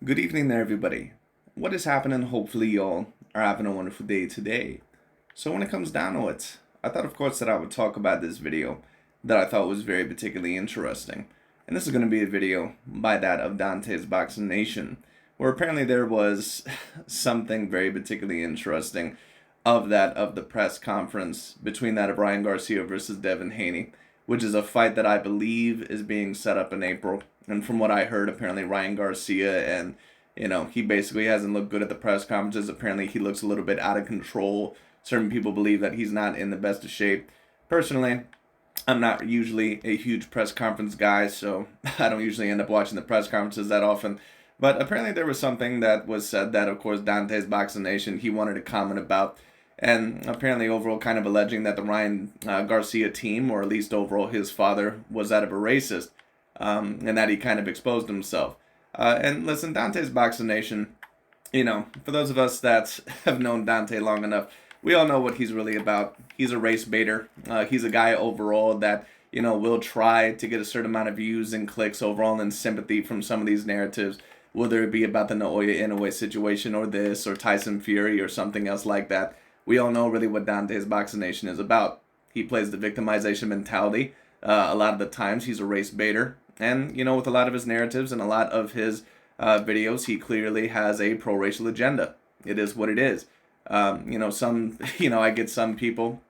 Good evening there, everybody. What is happening? Hopefully, y'all are having a wonderful day today. So, when it comes down to it, I thought, of course, that I would talk about this video that I thought was very particularly interesting. And this is going to be a video by that of DontaesBoxingNation, where apparently there was something very particularly interesting of the press conference between that of Ryan Garcia versus Devin Haney, which is a fight that I believe is being set up in April. And from what I heard, apparently Ryan Garcia and he basically hasn't looked good at the press conferences. Apparently he looks a little bit out of control. Certain people believe that he's not in the best of shape. Personally, I'm not usually a huge press conference guy, so I don't usually end up watching the press conferences that often. But apparently there was something that was said that, of course, DontaesBoxingNation, he wanted to comment about. And apparently overall kind of alleging that the Ryan Garcia team, or at least overall his father, was that of a racist. And that he kind of exposed himself. And listen, DontaesBoxingNation, for those of us that have known Dante long enough, we all know what he's really about. He's a race baiter. He's a guy overall that, will try to get a certain amount of views and clicks overall and sympathy from some of these narratives, whether it be about the Naoya Inoue situation or this or Tyson Fury or something else like that. We all know really what DontaesBoxingNation is about. He plays the victimization mentality. A lot of the times he's a race baiter. And, with a lot of his narratives and a lot of his videos, he clearly has a pro-racial agenda. It is what it is. I get some people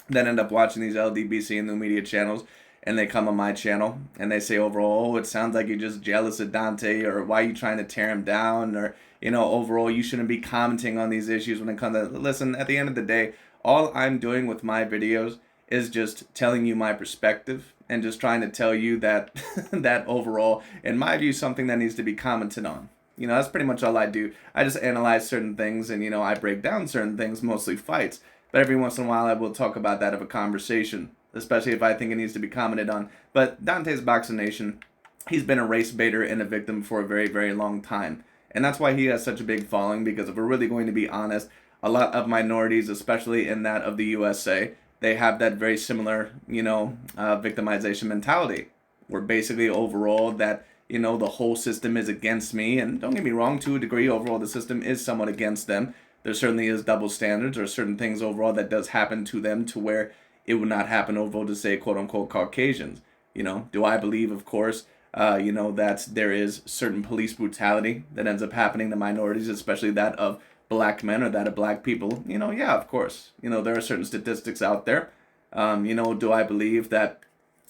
that end up watching these LDBC and new media channels, and they come on my channel, and they say overall, oh, it sounds like you're just jealous of Dante, or why are you trying to tear him down, or, overall, you shouldn't be commenting on these issues when it comes to, listen, at the end of the day, all I'm doing with my videos is just telling you my perspective and just trying to tell you that that overall, in my view, something that needs to be commented on. That's pretty much all I do. I just analyze certain things and, I break down certain things, mostly fights. But every once in a while, I will talk about that of a conversation, especially if I think it needs to be commented on. But DontaesBoxingNation, he's been a race baiter and a victim for a very, very long time. And that's why he has such a big following, because if we're really going to be honest, a lot of minorities, especially in that of the USA, they have that very similar, victimization mentality. Where basically overall that, the whole system is against me. And don't get me wrong, to a degree, overall the system is somewhat against them. There certainly is double standards or certain things overall that does happen to them to where it would not happen overall to, say, quote unquote Caucasians. Do I believe, of course, that there is certain police brutality that ends up happening to minorities, especially that of black men or that of black people? Yeah, of course. There are certain statistics out there. Do I believe that,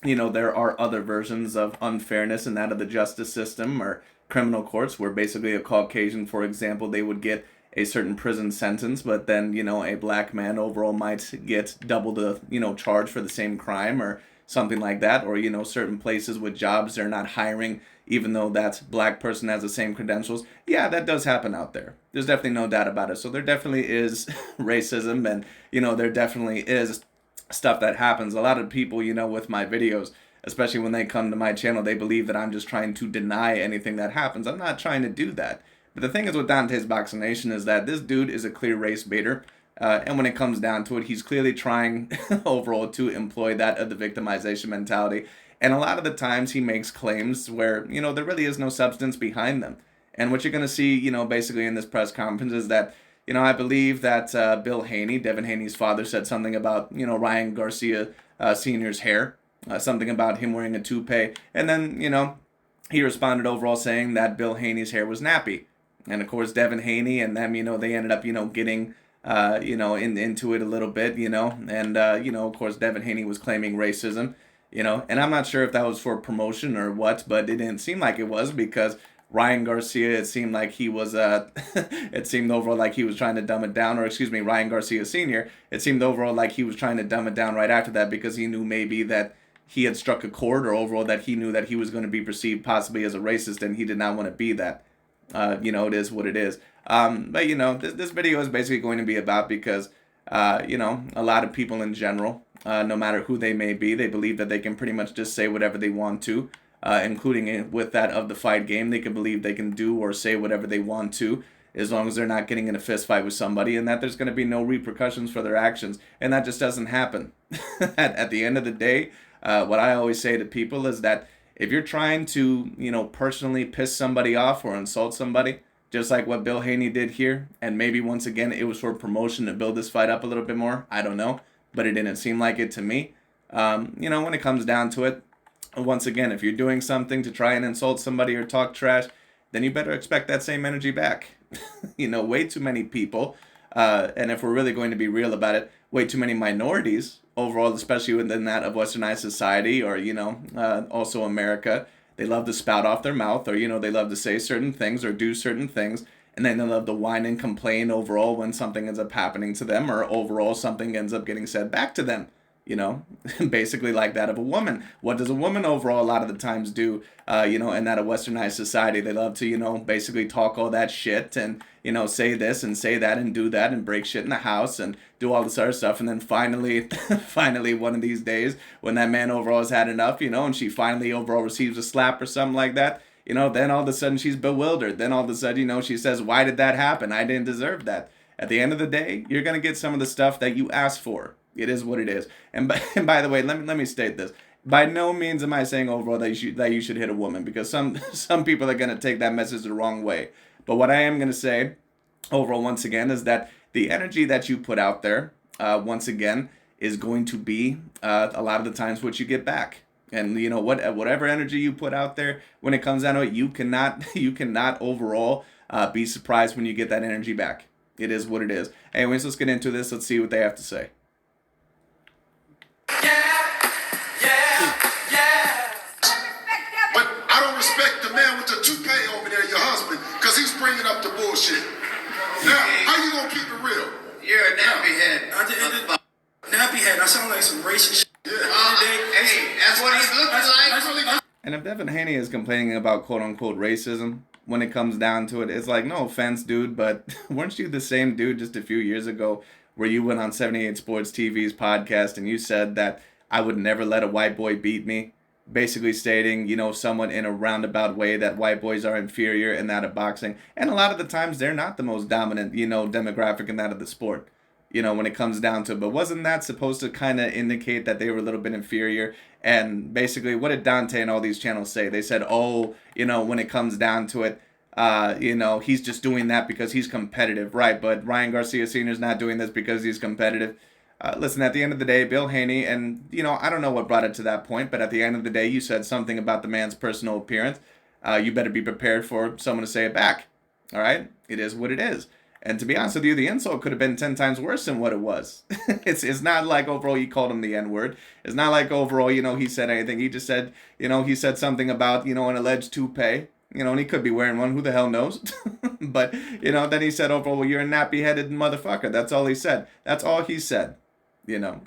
there are other versions of unfairness in that of the justice system or criminal courts where basically a Caucasian, for example, they would get a certain prison sentence, but then, a black man overall might get double the, charge for the same crime or something like that, or, certain places with jobs they're not hiring even though that black person has the same credentials. Yeah, that does happen out there. There's definitely no doubt about it. So there definitely is racism, and, there definitely is stuff that happens. A lot of people, with my videos, especially when they come to my channel, they believe that I'm just trying to deny anything that happens. I'm not trying to do that. But the thing is with DontaesBoxingNation is that this dude is a clear race baiter. And when it comes down to it, he's clearly trying overall to employ that of the victimization mentality. And a lot of the times he makes claims where, there really is no substance behind them. And what you're going to see, basically in this press conference is that, I believe that Bill Haney, Devin Haney's father, said something about, Ryan Garcia Sr.'s hair, something about him wearing a toupee. And then, he responded overall saying that Bill Haney's hair was nappy. And of course, Devin Haney and them, they ended up, getting into it a little bit, and, of course, Devin Haney was claiming racism, and I'm not sure if that was for promotion or what, but it didn't seem like it was, because Ryan Garcia, it seemed like he was, it seemed overall like he was trying to dumb it down, or excuse me, Ryan Garcia Sr., it seemed overall like he was trying to dumb it down right after that, because he knew maybe that he had struck a chord, or overall that he knew that he was going to be perceived possibly as a racist, and he did not want to be that. It is what it is. But this video is basically going to be about, because a lot of people in general, no matter who they may be, they believe that they can pretty much just say whatever they want to, including it with that of the fight game. They can believe they can do or say whatever they want to, as long as they're not getting in a fist fight with somebody, and that there's going to be no repercussions for their actions. And that just doesn't happen. At the end of the day, what I always say to people is that If you're trying to, personally piss somebody off or insult somebody, just like what Bill Haney did here, and maybe once again it was for promotion to build this fight up a little bit more, I don't know, but it didn't seem like it to me. When it comes down to it, once again, if you're doing something to try and insult somebody or talk trash, then you better expect that same energy back. Way too many people, and if we're really going to be real about it, way too many minorities overall, especially within that of westernized society or, also America. They love to spout off their mouth, or, they love to say certain things or do certain things. And then they love to whine and complain overall when something ends up happening to them, or overall something ends up getting said back to them. Basically like that of a woman. What does a woman overall a lot of the times do, in that of westernized society? They love to, basically talk all that shit and, say this and say that and do that and break shit in the house and do all this other stuff. And then finally, one of these days when that man overall has had enough, and she finally overall receives a slap or something like that, then all of a sudden she's bewildered. Then all of a sudden, she says, why did that happen? I didn't deserve that. At the end of the day, you're going to get some of the stuff that you asked for. It is what it is. And by the way, let me state this. By no means am I saying overall that you should hit a woman, because some people are going to take that message the wrong way. But what I am going to say overall, once again, is that the energy that you put out there, once again, is going to be a lot of the times what you get back. And whatever energy you put out there, when it comes down to it, you cannot overall be surprised when you get that energy back. It is what it is. Anyways, let's get into this. Let's see what they have to say. But I don't respect the man with the toupee over there, your husband, because he's bringing up the bullshit. Now, how you gonna keep it real? You're a nappy head. Nappy head. I sound like some racist shit. Yeah. Hey, that's what he's looking like. And if Devin Haney is complaining about quote-unquote racism, when it comes down to it, it's like, no offense, dude, but weren't you the same dude just a few years ago where you went on 78 Sports TV's podcast and you said that I would never let a white boy beat me? Basically stating, somewhat in a roundabout way that white boys are inferior in that of boxing. And a lot of the times they're not the most dominant, demographic in that of the sport, when it comes down to it. But wasn't that supposed to kind of indicate that they were a little bit inferior? And basically, what did Dante and all these channels say? They said, when it comes down to it, he's just doing that because he's competitive, right? But Ryan Garcia Sr. is not doing this because he's competitive. Listen, at the end of the day, Bill Haney, and, I don't know what brought it to that point, but at the end of the day, you said something about the man's personal appearance. You better be prepared for someone to say it back, all right? It is what it is. And to be honest with you, the insult could have been 10 times worse than what it was. It's not like overall he called him the N-word. It's not like overall, he said anything. He just said, he said something about, an alleged toupee. And he could be wearing one. Who the hell knows? But, then he said overall, well, you're a nappy-headed motherfucker. That's all he said. That's all he said.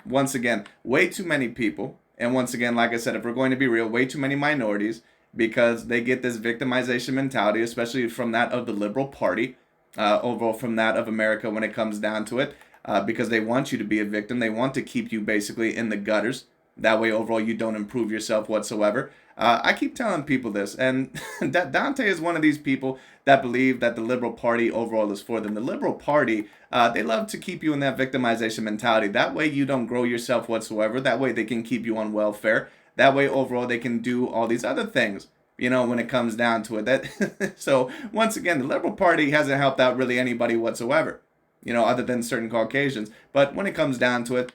Once again, way too many people. And once again, like I said, if we're going to be real, way too many minorities, because they get this victimization mentality, especially from that of the liberal party. Overall from that of America when it comes down to it, because they want you to be a victim. They want to keep you basically in the gutters. That way overall you don't improve yourself whatsoever. I keep telling people this, and that Dante is one of these people that believe that the liberal party overall is for them. The liberal party, they love to keep you in that victimization mentality. That way you don't grow yourself whatsoever. That way they can keep you on welfare. That way overall they can do all these other things. When it comes down to it. So, once again, the Liberal Party hasn't helped out really anybody whatsoever, other than certain Caucasians. But when it comes down to it,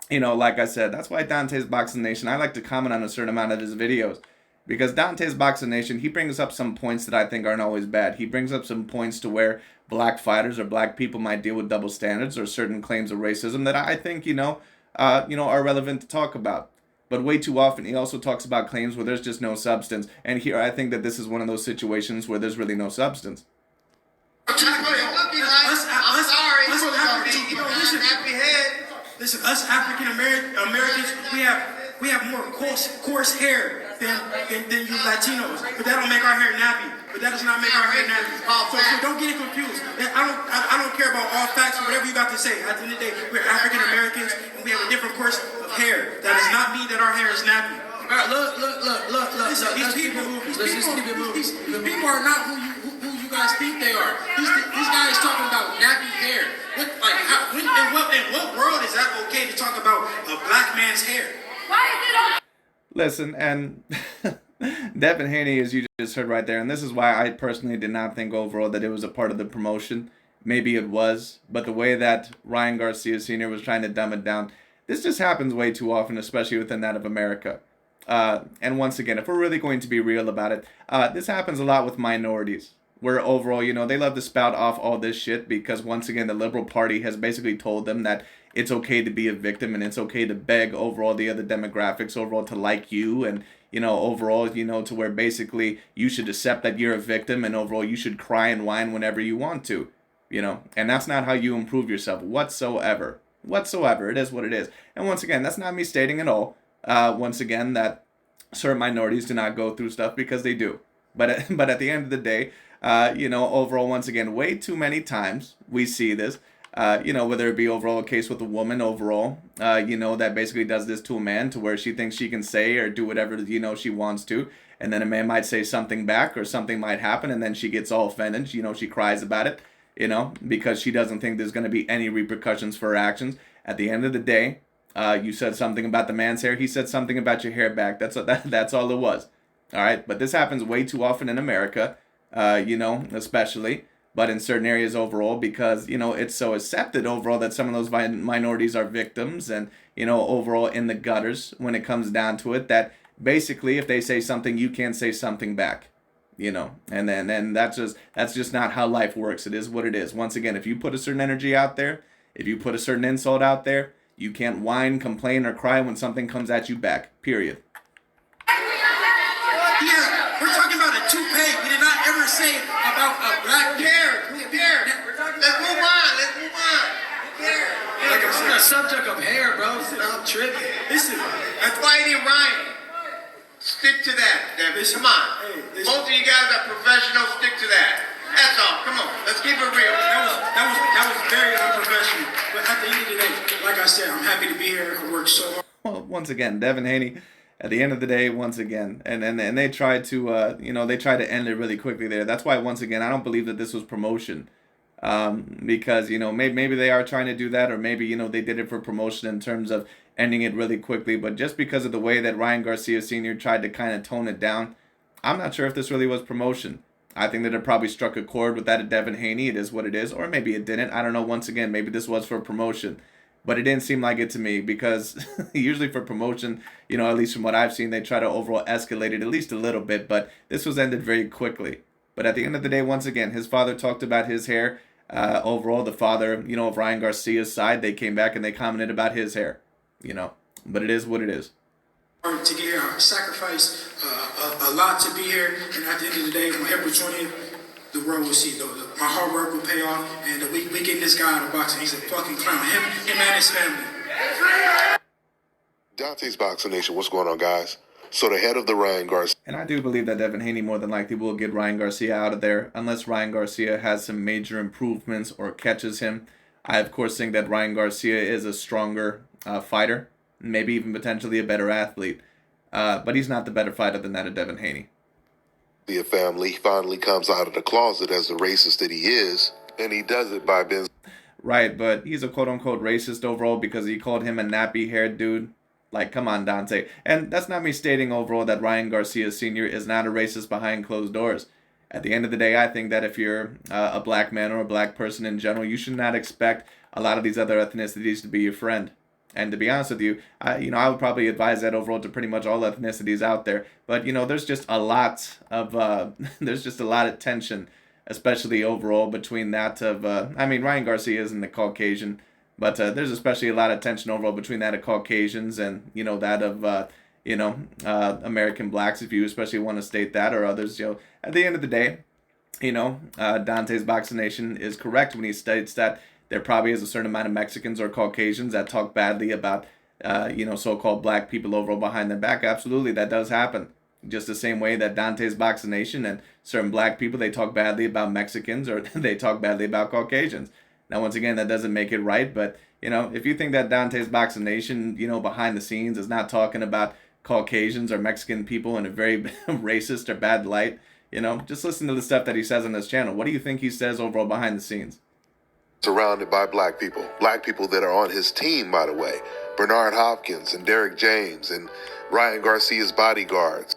like I said, that's why Dante's Boxing Nation, I like to comment on a certain amount of his videos. Because Dante's Boxing Nation, he brings up some points that I think aren't always bad. He brings up some points to where black fighters or black people might deal with double standards or certain claims of racism that I think, are relevant to talk about. But way too often, he also talks about claims where there's just no substance. And here, I think that this is one of those situations where there's really no substance. I'm sorry. Nappy head. Listen, us African Americans, we have more coarse hair than you Latinos. But that don't make our hair nappy. But that does not make our hair nappy. So don't get it confused. I don't care about all facts or whatever you got to say. At the end of the day, we're African Americans and we have a different course of hair. That does not mean that our hair is nappy. Look. Listen, these people are not who you guys think they are. These guys talking about nappy hair. In what world is that okay to talk about a black man's hair? Listen, and Devin Haney, as you just heard right there, and this is why I personally did not think overall that it was a part of the promotion. Maybe it was, but the way that Ryan Garcia Sr. was trying to dumb it down, this just happens way too often, especially within that of America. And once again, if we're really going to be real about it, this happens a lot with minorities, where overall, they love to spout off all this shit because once again, the Liberal Party has basically told them that it's okay to be a victim and it's okay to beg overall the other demographics overall to like you and, overall, to where basically you should accept that you're a victim and overall you should cry and whine whenever you want to, and that's not how you improve yourself whatsoever. It is what it is. And once again, that's not me stating at all, once again, that certain minorities do not go through stuff because they do. But at the end of the day, overall, once again, way too many times we see this, whether it be overall a case with a woman overall, that basically does this to a man to where she thinks she can say or do whatever, she wants to. And then a man might say something back or something might happen and then she gets all offended. She cries about it, because she doesn't think there's going to be any repercussions for her actions. At the end of the day, you said something about the man's hair. He said something about your hair back. That's all it was. All right. But this happens way too often in America, especially. But in certain areas overall, because, it's so accepted overall that some of those minorities are victims and, overall in the gutters when it comes down to it, that basically if they say something, you can't say something back, and then that's just not how life works. It is what it is. Once again, if you put a certain energy out there, if you put a certain insult out there, you can't whine, complain, or cry when something comes at you back, period. Yeah, we're talking about a toupee. We did not ever say about a black hair. Who cares? Let's move on. Who cares? Like I said, On the subject of hair, bro. I'm tripping. listen, That's why it ain't Ryan. Stick to that, Devin. Come on. Hey, Both of you guys are professionals. Stick to that. That's all. Come on. Let's keep it real. that was very unprofessional. But at the end of the day, like I said, I'm happy to be here. I worked so hard. Well, once again, Devin Haney, at the end of the day, once again, and they tried to, they tried to end it really quickly there. That's why, once again, I don't believe that this was promotion. Because, maybe they are trying to do that, or maybe, they did it for promotion in terms of ending it really quickly. But just because of the way that Ryan Garcia Sr. tried to kind of tone it down, I'm not sure if this really was promotion. I think that it probably struck a chord with that of Devin Haney. It is what it is. Or maybe it didn't. I don't know. Once again, maybe this was for promotion. But it didn't seem like it to me because usually for promotion, at least from what I've seen, they try to overall escalate it at least a little bit. But this was ended very quickly. But at the end of the day, once again, his father talked about his hair. Overall, the father, of Ryan Garcia's side, they came back and they commented about his hair. But it is what it is. To get here, I sacrificed a lot to be here, and at the end of the day, on April 20th, the world will see. My hard work will pay off, and we getting this guy out of boxing. He's a fucking clown. Him and his family. DontaesBoxingNation, what's going on, guys? So the head of the Ryan Garcia. And I do believe that Devin Haney more than likely will get Ryan Garcia out of there, unless Ryan Garcia has some major improvements or catches him. I, of course, think that Ryan Garcia is a stronger fighter, maybe even potentially a better athlete. But he's not the better fighter than that of Devin Haney. The family finally comes out of the closet as the racist that he is, and he does it by being... Right, but he's a quote-unquote racist overall because he called him a nappy-haired dude. Like, come on, Dante. And that's not me stating overall that Ryan Garcia Sr. is not a racist behind closed doors. At the end of the day, I think that if you're a black man or a black person in general, you should not expect a lot of these other ethnicities to be your friend. And to be honest with you, I would probably advise that overall to pretty much all ethnicities out there. But, there's just a lot of, tension, especially overall between that of, Ryan Garcia isn't the Caucasian, but there's especially a lot of tension overall between that of Caucasians and, that of, American blacks, if you especially want to state that, or others, at the end of the day, Dante's Boxing Nation is correct when he states that there probably is a certain amount of Mexicans or Caucasians that talk badly about, so-called black people overall behind their back. Absolutely, that does happen. Just the same way that Dante's Boxing Nation and certain black people, they talk badly about Mexicans or they talk badly about Caucasians. Now, once again, that doesn't make it right. But, if you think that Dante's Boxing Nation, behind the scenes is not talking about Caucasians or Mexican people in a very racist or bad light, just listen to the stuff that he says on this channel. What do you think he says overall behind the scenes? Surrounded by black people that are on his team, by the way. Bernard Hopkins and Derek James and Ryan Garcia's bodyguards.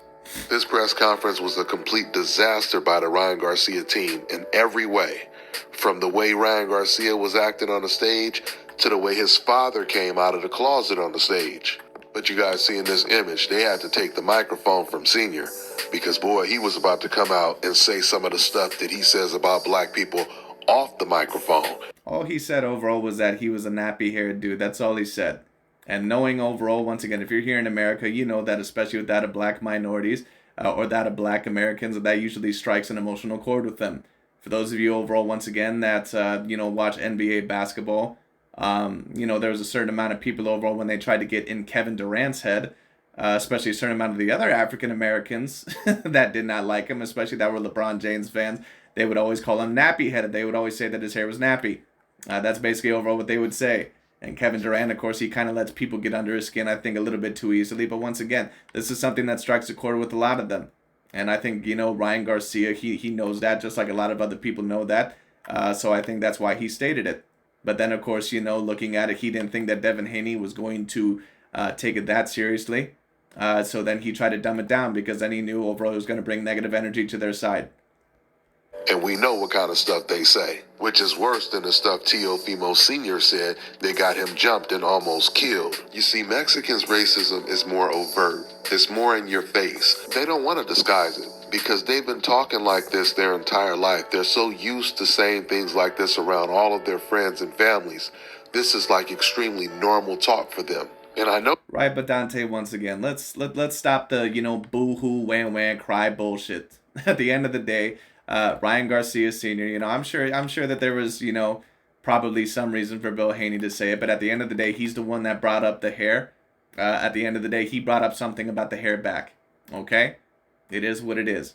This press conference was a complete disaster by the Ryan Garcia team in every way. From the way Ryan Garcia was acting on the stage to the way his father came out of the closet on the stage. But you guys see in this image, they had to take the microphone from Senior because, boy, he was about to come out and say some of the stuff that he says about black people off the microphone. All he said overall was that he was a nappy-haired dude. That's all he said. And knowing overall, once again, if you're here in America, you know that especially with that of black minorities or that of black Americans, that usually strikes an emotional chord with them. For those of you overall, once again, that, watch NBA basketball, there was a certain amount of people overall when they tried to get in Kevin Durant's head, especially a certain amount of the other African Americans that did not like him, especially that were LeBron James fans. They would always call him nappy-headed. They would always say that his hair was nappy. That's basically overall what they would say. And Kevin Durant, of course, he kind of lets people get under his skin, I think, a little bit too easily. But once again, this is something that strikes a chord with a lot of them. And I think, Ryan Garcia, he knows that, just like a lot of other people know that. So I think that's why he stated it. But then, of course, looking at it, he didn't think that Devin Haney was going to take it that seriously. So then he tried to dumb it down because then he knew overall it was going to bring negative energy to their side. And we know what kind of stuff they say, which is worse than the stuff Teofimo Sr. said that got him jumped and almost killed. You see, Mexicans' racism is more overt. It's more in your face. They don't want to disguise it because they've been talking like this their entire life. They're so used to saying things like this around all of their friends and families. This is like extremely normal talk for them. And I know. Right, but Dante, once again, let's stop the, boo-hoo, wah-wah, cry bullshit. At the end of the day, Ryan Garcia Sr., I'm sure that there was, probably some reason for Bill Haney to say it, but at the end of the day, he's the one that brought up the hair. At the end of the day, he brought up something about the hair back. Okay? It is what it is.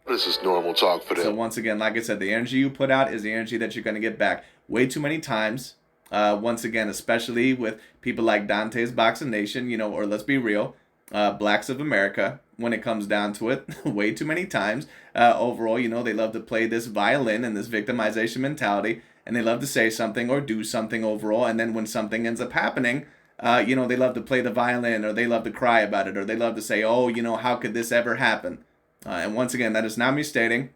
This is normal talk for them. So once again, like I said, the energy you put out is the energy that you're going to get back. Way too many times, once again, especially with people like DontaesBoxingNation, or let's be real, blacks of America, when it comes down to it, way too many times. Overall, they love to play this violin and this victimization mentality, and they love to say something or do something overall, and then when something ends up happening, they love to play the violin, or they love to cry about it, or they love to say, oh, how could this ever happen? And once again, that is not me stating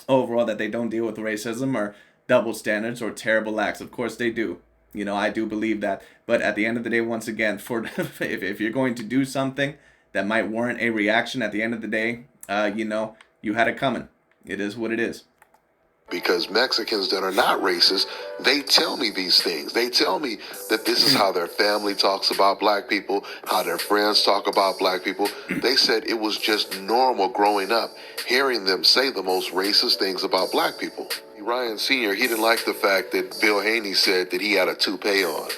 overall that they don't deal with racism or double standards or terrible acts. Of course they do. I do believe that. But at the end of the day, once again, if you're going to do something that might warrant a reaction, at the end of the day, you had it coming. It is what it is. Because Mexicans that are not racist, they tell me these things. They tell me that this is how their family talks about black people, how their friends talk about black people. They said it was just normal growing up, hearing them say the most racist things about black people. Ryan Sr., he didn't like the fact that Bill Haney said that he had a toupee on.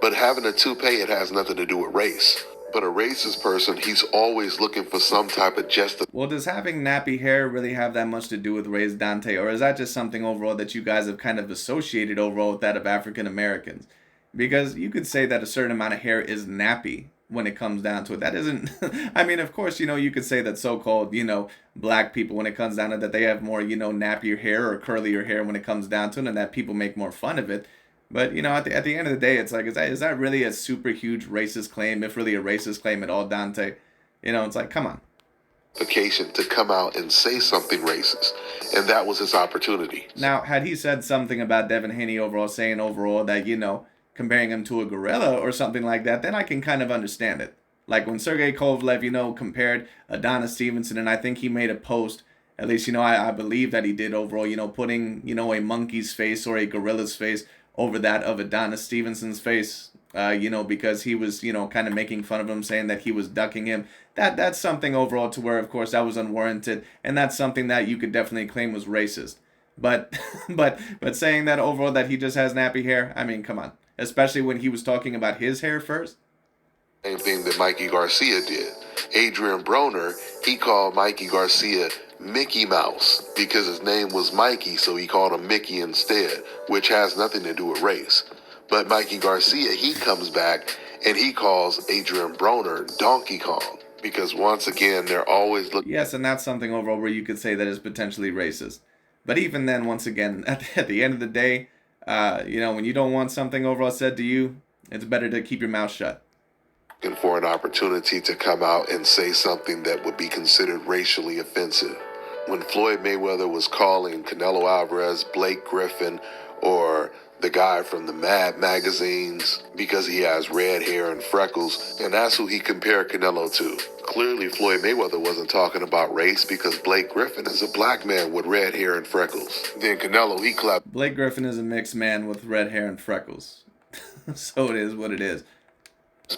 But having a toupee, it has nothing to do with race. But a racist person, he's always looking for some type of justification. Well, does having nappy hair really have that much to do with race, Dante? Or is that just something overall that you guys have kind of associated overall with that of African Americans? Because you could say that a certain amount of hair is nappy when it comes down to it. That isn't, I mean, of course, you could say that so-called, black people, when it comes down to that, they have more, nappier hair or curlier hair when it comes down to it, and that people make more fun of it. But, at the end of the day, it's like, is that really a super huge racist claim, if really a racist claim at all, Dante? It's like, come on. To come out and say something racist, and that was his opportunity. Now, had he said something about Devin Haney overall, saying overall that, comparing him to a gorilla or something like that, then I can kind of understand it. Like when Sergey Kovalev, compared Adonis Stevenson, and I think he made a post, at least, I believe that he did overall, putting, a monkey's face or a gorilla's face over that of Adonis Stevenson's face, because he was, kind of making fun of him, saying that he was ducking him. That's something overall to where, of course, that was unwarranted, and that's something that you could definitely claim was racist. But saying that overall that he just has nappy hair, I mean, come on. Especially when he was talking about his hair first. Same thing that Mikey Garcia did. Adrian Broner, he called Mikey Garcia Mickey Mouse because his name was Mikey, so he called him Mickey instead, which has nothing to do with race. But Mikey Garcia, he comes back and he calls Adrian Broner Donkey Kong because once again, they're always looking. Yes, and that's something overall where you could say that is potentially racist. But even then, once again, at the end of the day, when you don't want something overall said to you, it's better to keep your mouth shut. looking for an opportunity to come out and say something that would be considered racially offensive. When Floyd Mayweather was calling Canelo Alvarez Blake Griffin or the guy from the Mad magazines because he has red hair and freckles, and that's who he compared Canelo to. Clearly, Floyd Mayweather wasn't talking about race because Blake Griffin is a black man with red hair and freckles. Then Canelo, he clapped. Blake Griffin is a mixed man with red hair and freckles. So it is what it is.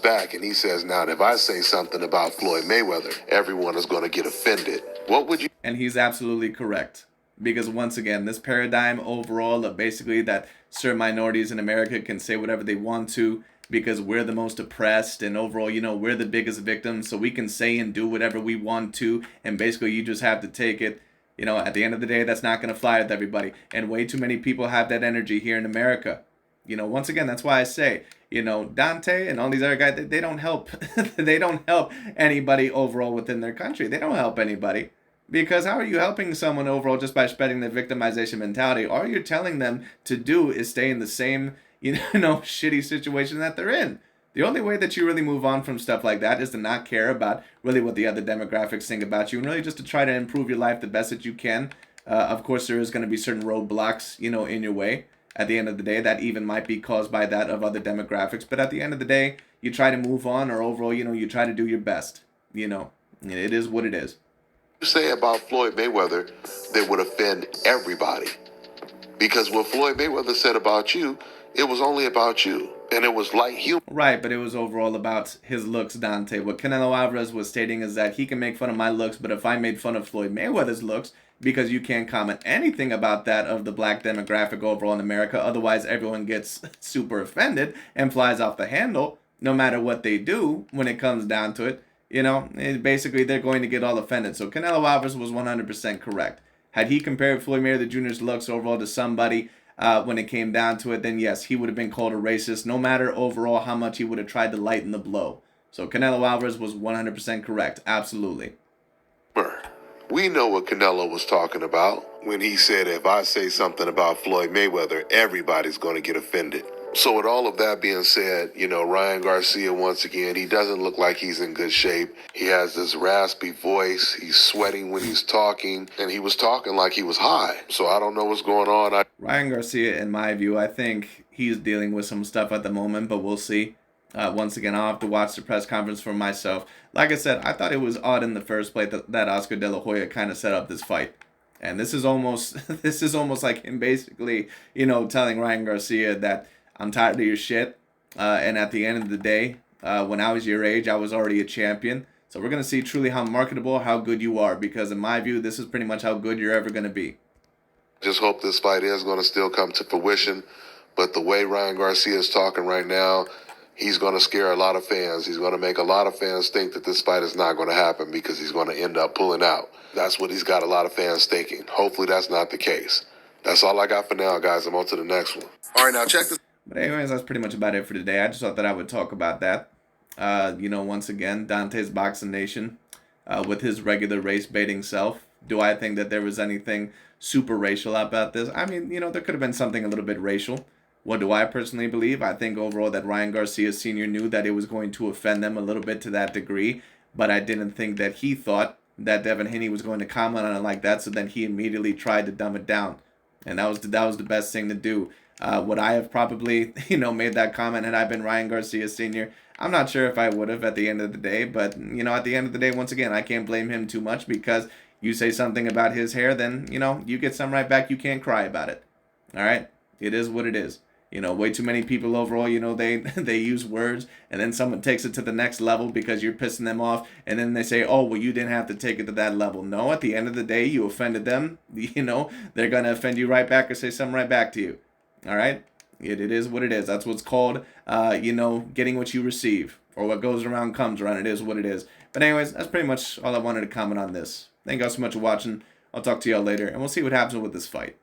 Back and he says, now if I say something about Floyd Mayweather, everyone is going to get offended. What would you? And he's absolutely correct. Because once again, this paradigm overall of basically that certain minorities in America can say whatever they want to because we're the most oppressed and overall, we're the biggest victims, so we can say and do whatever we want to, and basically you just have to take it. At the end of the day, that's not going to fly with everybody. And way too many people have that energy here in America. Once again, that's why I say, Dante and all these other guys, they don't help. They don't help anybody overall within their country. They don't help anybody. Because how are you helping someone overall just by spreading the victimization mentality? All you're telling them to do is stay in the same, shitty situation that they're in. The only way that you really move on from stuff like that is to not care about really what the other demographics think about you and really just to try to improve your life the best that you can. Of course, there is going to be certain roadblocks, in your way. At the end of the day, that even might be caused by that of other demographics. But at the end of the day, you try to move on, or overall, you try to do your best. It is what it is. You say about Floyd Mayweather that would offend everybody. Because what Floyd Mayweather said about you, it was only about you. And it was like humor. Right, but it was overall about his looks, Dante. What Canelo Alvarez was stating is that he can make fun of my looks, but if I made fun of Floyd Mayweather's looks, because you can't comment anything about that of the black demographic overall in America, otherwise everyone gets super offended and flies off the handle, no matter what they do when it comes down to it. Basically they're going to get all offended. So Canelo Alvarez was 100% correct. Had he compared Floyd Mayweather Jr.'s looks overall to somebody when it came down to it, then yes, he would have been called a racist, no matter overall how much he would have tried to lighten the blow. So Canelo Alvarez was 100% correct. Absolutely. We know what Canelo was talking about when he said, if I say something about Floyd Mayweather, everybody's going to get offended. So with all of that being said, Ryan Garcia, once again, he doesn't look like he's in good shape. He has this raspy voice. He's sweating when he's talking, and he was talking like he was high. So I don't know what's going on. Ryan Garcia, in my view, I think he's dealing with some stuff at the moment, but we'll see. Once again, I'll have to watch the press conference for myself. Like I said, I thought it was odd in the first place that Oscar De La Hoya kind of set up this fight. And this is almost like him basically, telling Ryan Garcia that I'm tired of your shit. And at the end of the day, when I was your age, I was already a champion. So we're going to see truly how marketable, how good you are. Because in my view, this is pretty much how good you're ever going to be. Just hope this fight is going to still come to fruition. But the way Ryan Garcia is talking right now, he's going to scare a lot of fans. He's going to make a lot of fans think that this fight is not going to happen because he's going to end up pulling out. That's what he's got a lot of fans thinking. Hopefully that's not the case. That's all I got for now, guys. I'm on to the next one. All right, now check this. But anyways, that's pretty much about it for today. I just thought that I would talk about that. Once again, DontaesBoxingNation with his regular race baiting self. Do I think that there was anything super racial about this? I mean, there could have been something a little bit racial. What do I personally believe? I think overall that Ryan Garcia Sr. knew that it was going to offend them a little bit to that degree, but I didn't think that he thought that Devin Haney was going to comment on it like that, so then he immediately tried to dumb it down. And that was the best thing to do. Would I have probably, made that comment had I been Ryan Garcia Sr.? I'm not sure if I would have at the end of the day, but, at the end of the day, once again, I can't blame him too much because you say something about his hair, then, you get some right back. You can't cry about it. All right? It is what it is. Way too many people overall, they use words and then someone takes it to the next level because you're pissing them off. And then they say, oh, well, you didn't have to take it to that level. No, at the end of the day, you offended them. They're going to offend you right back or say something right back to you. All right. It is what it is. That's what's called, getting what you receive, or what goes around comes around. It is what it is. But anyways, that's pretty much all I wanted to comment on this. Thank you all so much for watching. I'll talk to y'all later and we'll see what happens with this fight.